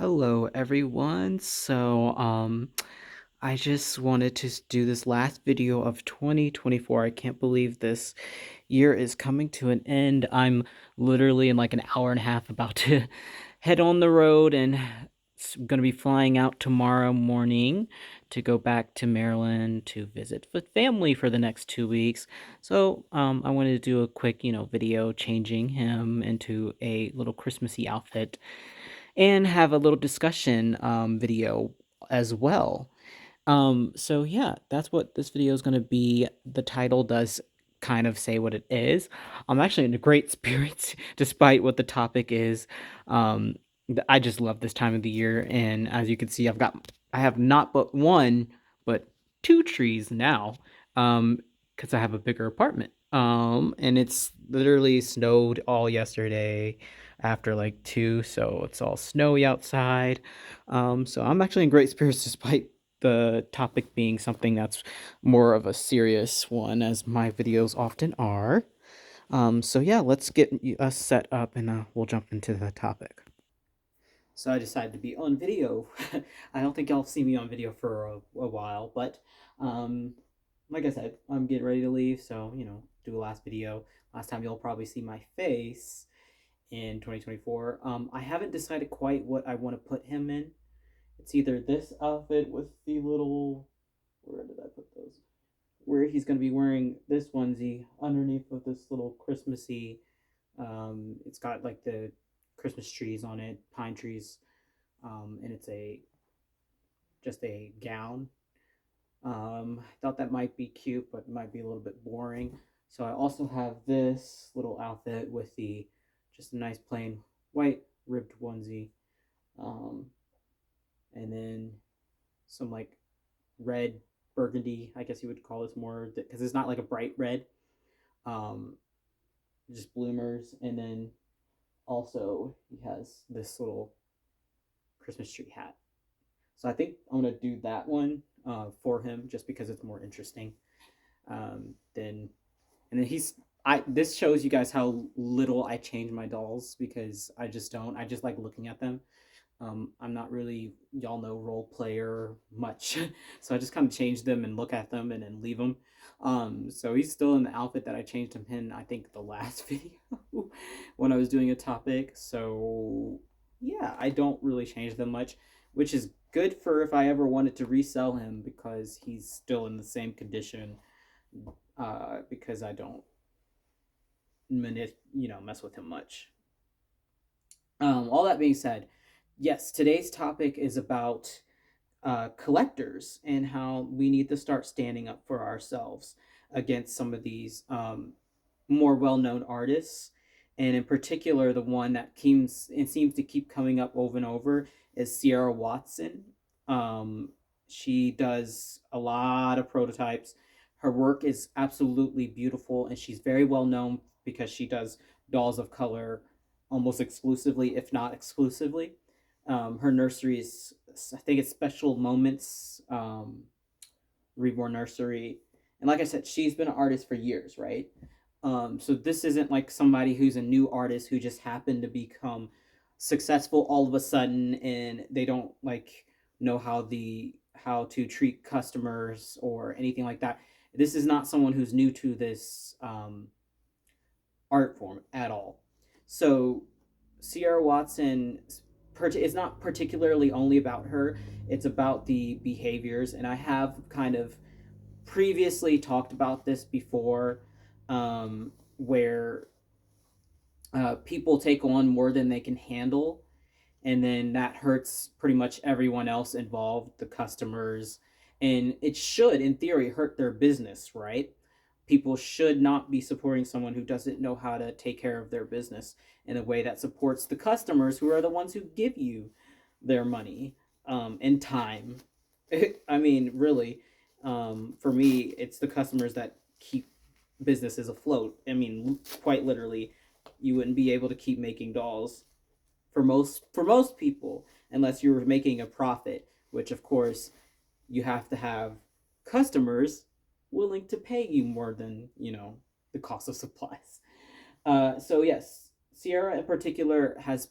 Hello, everyone. I just wanted to do this last video of 2024. I can't believe this year is coming to an end. I'm literally in like an hour and a half about to head on the road and going to be flying out tomorrow morning to go back to Maryland to visit with family for the next 2 weeks. I wanted to do a quick, video changing him into a little Christmassy outfit and have a little discussion video as well. Yeah, that's what this video is going to be. The title does kind of say what it is. I'm actually in a great spirits despite what the topic is. Um, I just love this time of the year, and as you can see, I have not but one, but two trees now, because I have a bigger apartment. And it's literally snowed all yesterday after like 2, so it's all snowy outside. So I'm actually in great spirits despite the topic being something that's more of a serious one, as my videos often are. Yeah, let's get us set up and we'll jump into the topic. So I decided to be on video. I don't think y'all see me on video for a while, but um, like I said, I'm getting ready to leave, so do a last video. Last time you'll probably see my face in 2024. I haven't decided quite what I want to put him in. It's either this outfit with the little, where did I put those? Where he's going to be wearing this onesie underneath of this little Christmassy. It's got like the Christmas trees on it, pine trees, and it's a just a gown. I thought that might be cute, but it might be a little bit boring. So I also have this little outfit with the just a nice plain white ribbed onesie, um, and then some like red burgundy. I guess you would call this more because it's not like a bright red, um, just bloomers, and then also he has this little Christmas tree hat. So I think I'm gonna do that one for him just because it's more interesting. Then and then he's I this shows you guys how little I change my dolls because I just don't. I just like looking at them. I'm not really, y'all know, role player much, so I just kind of change them and look at them and then leave them. So he's still in the outfit that I changed him in, I think, the last video when I was doing a topic. So yeah, I don't really change them much, which is good for if I ever wanted to resell him because he's still in the same condition. Because I don't mess with him much. All that being said, yes, today's topic is about collectors and how we need to start standing up for ourselves against some of these more well-known artists, and in particular, the one that seems to keep coming up over and over is Sierra Watson. She does a lot of prototypes. Her work is absolutely beautiful, and she's very well known because she does dolls of color almost exclusively, if not exclusively. Her nursery is, I think it's Special Moments, Reborn Nursery. And like I said, she's been an artist for years, right? So this isn't like somebody who's a new artist who just happened to become successful all of a sudden and they don't like know how to treat customers or anything like that. This is not someone who's new to this art form at all. So Sierra Watson, it's not particularly only about her, it's about the behaviors. And I have kind of previously talked about this before, where people take on more than they can handle. And then that hurts pretty much everyone else involved, the customers. And it should, in theory, hurt their business, right? People should not be supporting someone who doesn't know how to take care of their business in a way that supports the customers, who are the ones who give you their money and time. I mean, really, for me, it's the customers that keep businesses afloat. I mean, quite literally, you wouldn't be able to keep making dolls for most people unless you're making a profit, which of course you have to have customers willing to pay you more than the cost of supplies. So yes, Sierra in particular has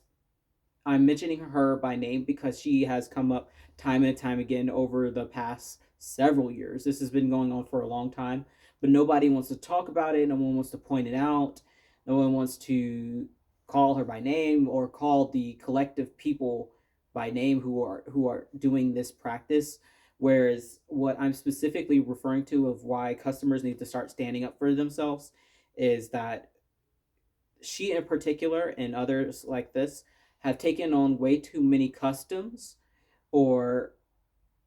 I'm mentioning her by name because she has come up time and time again over the past several years. This has been going on for a long time, but nobody wants to talk about it. No one wants to point it out. No one wants to call her by name or call the collective people by name who are doing this practice. Whereas what I'm specifically referring to of why customers need to start standing up for themselves is that she in particular and others like this have taken on way too many customs or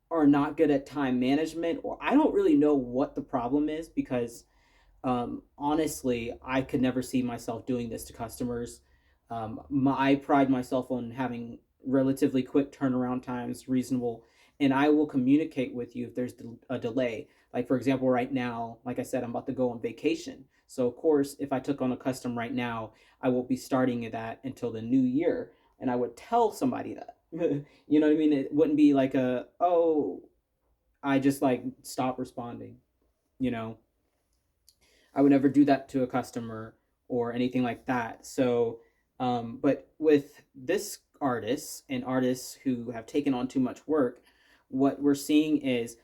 are not good at time management, or I don't really know what the problem is because honestly, I could never see myself doing this to customers. I pride myself on having relatively quick turnaround times, reasonable, and I will communicate with you if there's a delay. Like, for example, right now, like I said, I'm about to go on vacation. So, of course, if I took on a custom right now, I won't be starting that until the new year. And I would tell somebody that. You know what I mean? It wouldn't be like oh, I just like stop responding, you know? I would never do that to a customer or anything like that. So, but with this artist and artists who have taken on too much work, what we're seeing is,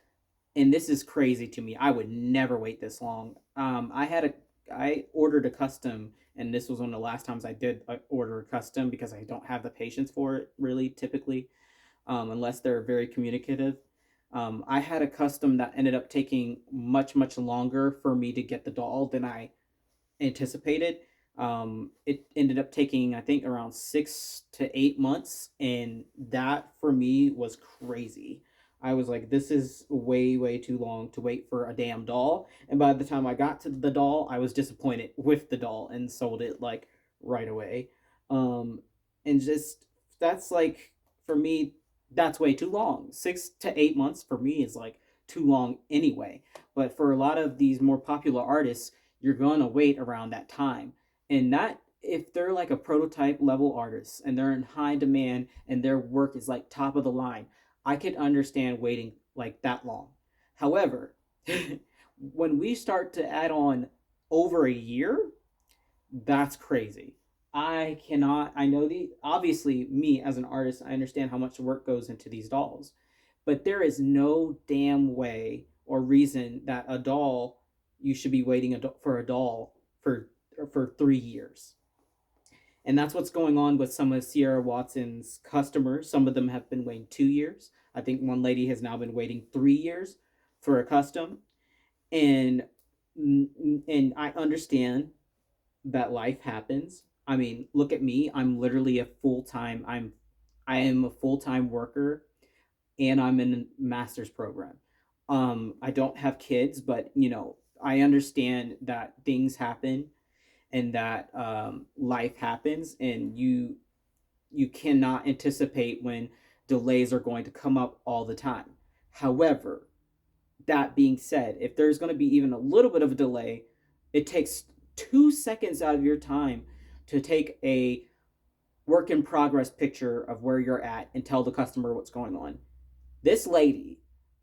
and this is crazy to me. I would never wait this long. I ordered a custom, and this was one of the last times I did order a custom because I don't have the patience for it really typically, unless they're very communicative. I had a custom that ended up taking much longer for me to get the doll than I anticipated. It ended up taking, I think, around 6 to 8 months, and that for me was crazy. I was like, this is way too long to wait for a damn doll. And by the time I got to the doll, I was disappointed with the doll and sold it like right away. Um, and just that's like for me, that's way too long. 6 to 8 months for me is like too long anyway. But for a lot of these more popular artists, you're gonna wait around that time. And that if they're like a prototype level artist and they're in high demand and their work is like top of the line, I could understand waiting like that long. However, when we start to add on over a year, that's crazy. I cannot, I know the, obviously, me as an artist, I understand how much work goes into these dolls, but there is no damn way or reason that a doll, you should be waiting for a doll for 3 years. And that's what's going on with some of Sierra Watson's customers. Some of them have been waiting 2 years. I think one lady has now been waiting 3 years for a custom. And and I understand that life happens. I mean, look at me. I'm literally a full time. I am a full time worker, and I'm in a master's program. I don't have kids, but I understand that things happen and that life happens, and you cannot anticipate when delays are going to come up all the time. However, that being said, if there's going to be even a little bit of a delay, it takes 2 seconds out of your time to take a work in progress picture of where you're at and tell the customer what's going on. This lady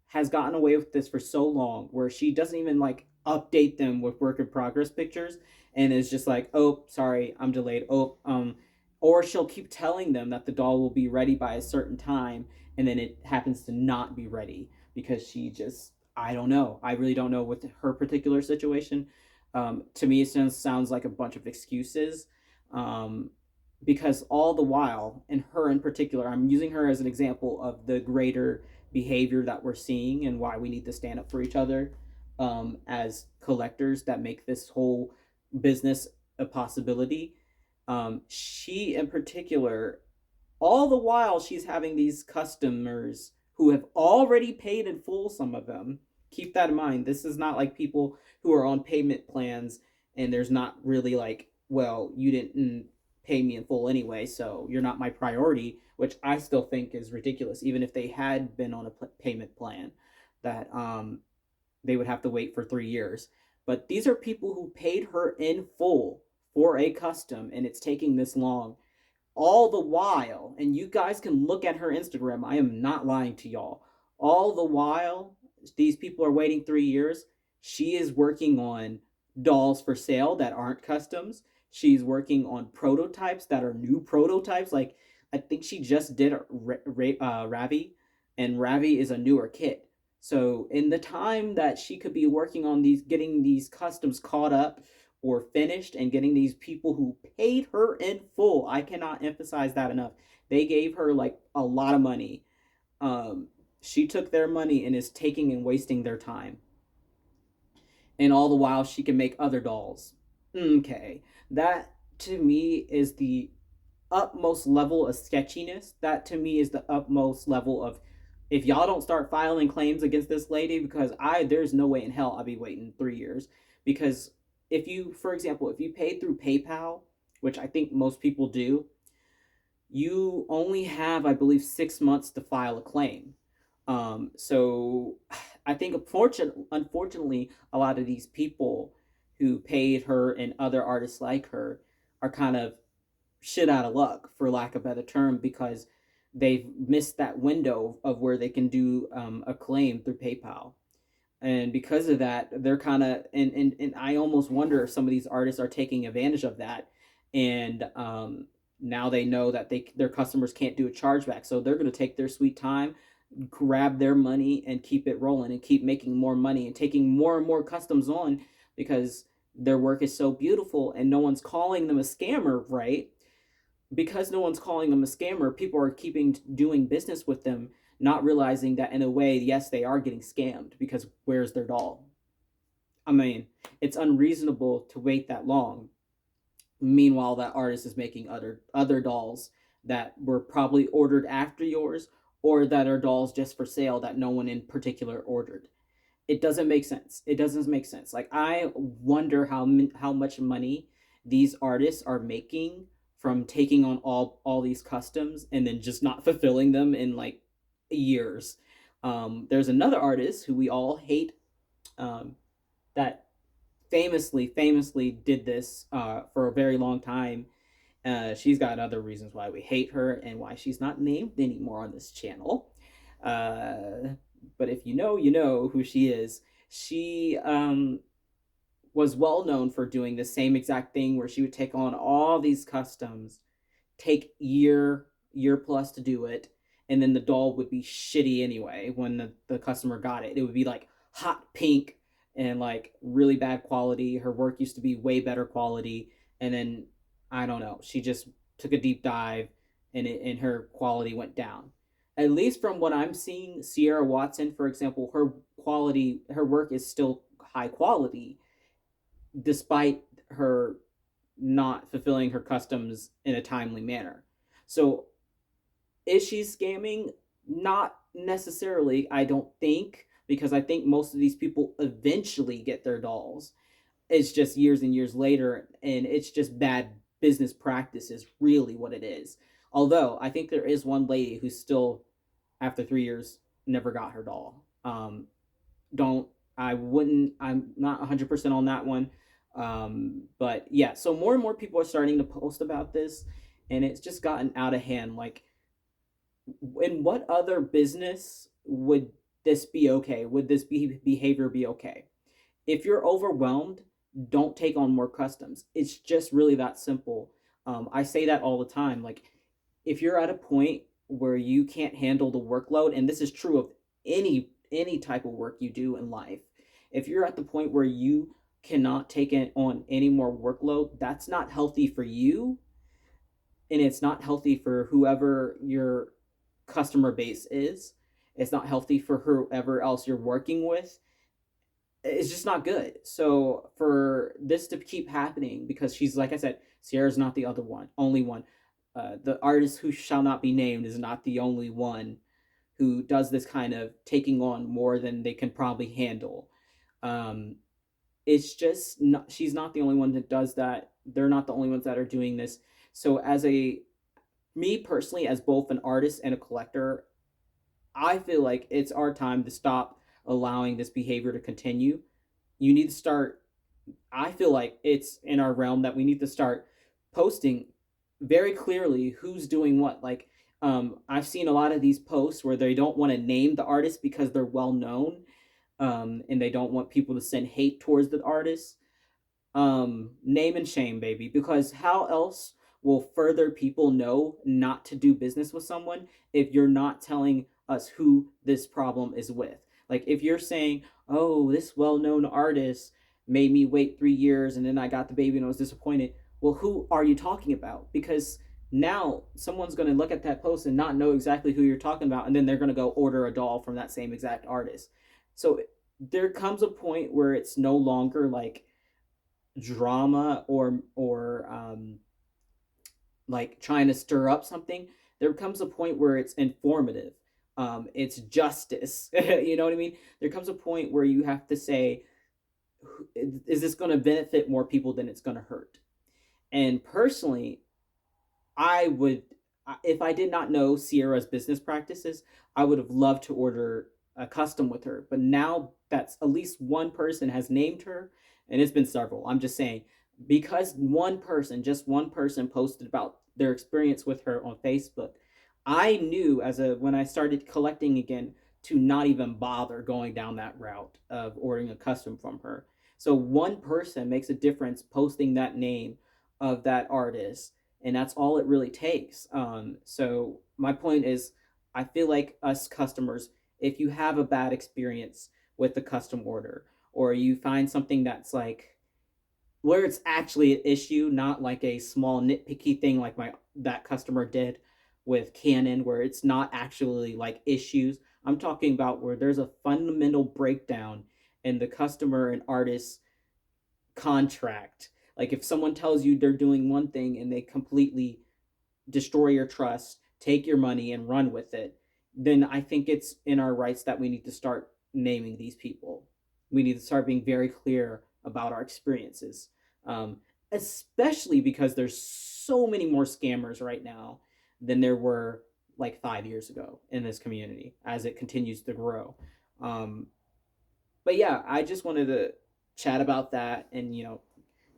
has gotten away with this for so long where she doesn't even like update them with work in progress pictures and is just like, oh, sorry, I'm delayed. Or she'll keep telling them that the doll will be ready by a certain time and then it happens to not be ready because she just, I don't know. I really don't know with her particular situation. To me, it sounds like a bunch of excuses. Um, because all the while, and her in particular, I'm using her as an example of the greater behavior that we're seeing and why we need to stand up for each other as collectors that make this whole business a possibility. She in particular, all the while she's having these customers who have already paid in full, some of them. Keep that in mind. This is not like people who are on payment plans and there's not really like, well, you didn't pay me in full anyway, so you're not my priority, which I still think is ridiculous. Even if they had been on a payment plan, that they would have to wait for 3 years. But these are people who paid her in full for a custom, and it's taking this long. All the while, and you guys can look at her Instagram, I am not lying to y'all. All the while, these people are waiting 3 years. She is working on dolls for sale that aren't customs. She's working on prototypes that are new prototypes. Like I think she just did Ravi, and Ravi is a newer kit. So in the time that she could be working on these, getting these customs caught up or finished, and getting these people who paid her in full, I cannot emphasize that enough. They gave her like a lot of money. Um, she took their money and is taking and wasting their time, and all the while she can make other dolls. Okay, that to me is the utmost level of sketchiness. That to me is the utmost level of, if y'all don't start filing claims against this lady, because there's no way in hell I'll be waiting 3 years. Because if you, for example, if you paid through PayPal, which I think most people do, you only have, I believe, 6 months to file a claim. So I think unfortunately, a lot of these people who paid her and other artists like her are kind of shit out of luck, for lack of a better term, because they've missed that window of where they can do a claim through PayPal. And because of that, they're kind of, and I almost wonder if some of these artists are taking advantage of that. And now they know that their customers can't do a chargeback, so they're going to take their sweet time, grab their money, and keep it rolling and keep making more money and taking more and more customs on, because their work is so beautiful and no one's calling them a scammer, right? Because no one's calling them a scammer, people are keeping doing business with them, not realizing that in a way, yes, they are getting scammed, because where's their doll? I mean, it's unreasonable to wait that long. Meanwhile, that artist is making other dolls that were probably ordered after yours, or that are dolls just for sale that no one in particular ordered. It doesn't make sense. It doesn't make sense. Like, I wonder how much money these artists are making from taking on all these customs and then just not fulfilling them in like years. There's another artist who we all hate, that famously did this for a very long time. She's got other reasons why we hate her and why she's not named anymore on this channel. Uh, but if you know, you know who she is. She was well known for doing the same exact thing, where she would take on all these customs, take year plus to do it, and then the doll would be shitty anyway when the customer got it. It would be like hot pink and like really bad quality. Her work used to be way better quality, and then I don't know, she just took a deep dive, and her quality went down. At least from what I'm seeing, Sierra Watson, for example, her work is still high quality, despite her not fulfilling her customs in a timely manner. So, is she scamming? Not necessarily, I don't think, because I think most of these people eventually get their dolls. It's just years and years later, and it's just bad business practices, really what it is. Although I think there is one lady who's still, after 3 years, never got her doll. Don't I wouldn't I'm not 100% on that one. But yeah, so more and more people are starting to post about this, and it's just gotten out of hand. Like, in what other business would this be okay? Would this behavior be okay? If you're overwhelmed, don't take on more customs. It's just really that simple. I say that all the time. Like, if you're at a point where you can't handle the workload, and this is true of any type of work you do in life, if you're at the point where you cannot take on any more workload, that's not healthy for you, and it's not healthy for whoever your customer base is. It's not healthy for whoever else you're working with. It's just not good. So for this to keep happening, because she's, like I said, Sierra's not the other one, only one. The artist who shall not be named is not the only one who does this kind of taking on more than they can probably handle. Um, it's just not, she's not the only one that does that. They're not the only ones that are doing this. So as a me personally, as both an artist and a collector, I feel like it's our time to stop allowing this behavior to continue. You need to start, I feel like it's in our realm that we need to start posting very clearly who's doing what. Like, I've seen a lot of these posts where they don't want to name the artist because they're well known, and they don't want people to send hate towards the artist. Name and shame, baby, because how else will further people know not to do business with someone if you're not telling us who this problem is with. Like if you're saying, "Oh, this well-known artist made me wait 3 years and then I got the baby and I was disappointed." Well, who are you talking about? Because now someone's going to look at that post and not know exactly who you're talking about, and then they're going to go order a doll from that same exact artist. So there comes a point where it's no longer like drama or like trying to stir up something. There comes a point where it's informative. It's justice. You know what I mean? There comes a point where you have to say, is this going to benefit more people than it's going to hurt? And personally, I would, if I did not know Sierra's business practices, I would have loved to order a custom with her. But now that's at least one person has named her, and it's been several. I'm just saying, because one person, just one person, posted about their experience with her on Facebook, I knew as a when I started collecting again to not even bother going down that route of ordering a custom from her. So one person makes a difference posting that name of that artist, and that's all it really takes. So my point is, I feel like us customers, if you have a bad experience with the custom order, or you find something that's like where it's actually an issue, not like a small nitpicky thing like my that customer did with Canon, where it's not actually like issues. I'm talking about where there's a fundamental breakdown in the customer and artist contract. Like if someone tells you they're doing one thing and they completely destroy your trust, take your money, and run with it, then I think it's in our rights that we need to start naming these people. We need to start being very clear about our experiences, um, especially because there's so many more scammers right now than there were like 5 years ago in this community as it continues to grow. Um, but yeah, I just wanted to chat about that and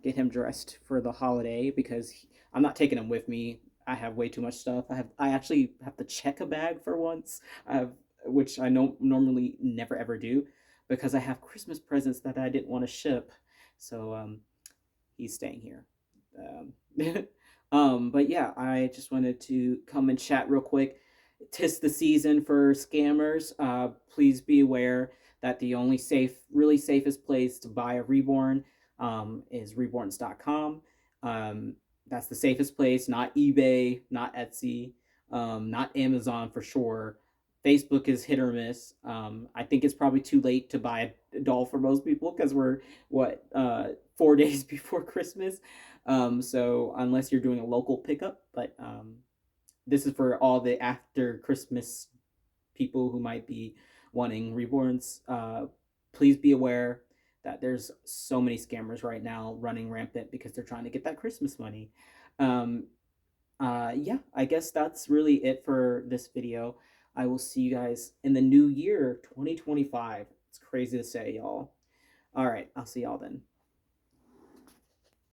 get him dressed for the holiday because I'm not taking him with me. I have way too much stuff. I actually have to check a bag for once. I have which I know normally never ever do because I have Christmas presents that I didn't want to ship. So he's staying here. Um, but yeah, I just wanted to come and chat real quick. 'Tis the season for scammers. Please be aware that the only really safest place to buy a reborn is reborns.com. That's the safest place, not eBay, not Etsy, not Amazon for sure. Facebook is hit or miss. I think it's probably too late to buy a doll for most people because we're what 4 days before Christmas. So unless you're doing a local pickup, but this is for all the after Christmas people who might be wanting reborns. Please be aware that there's so many scammers right now running rampant because they're trying to get that Christmas money. Um, yeah, I guess that's really it for this video. I will see you guys in the new year, 2025. It's crazy to say, y'all. All right, I'll see y'all then.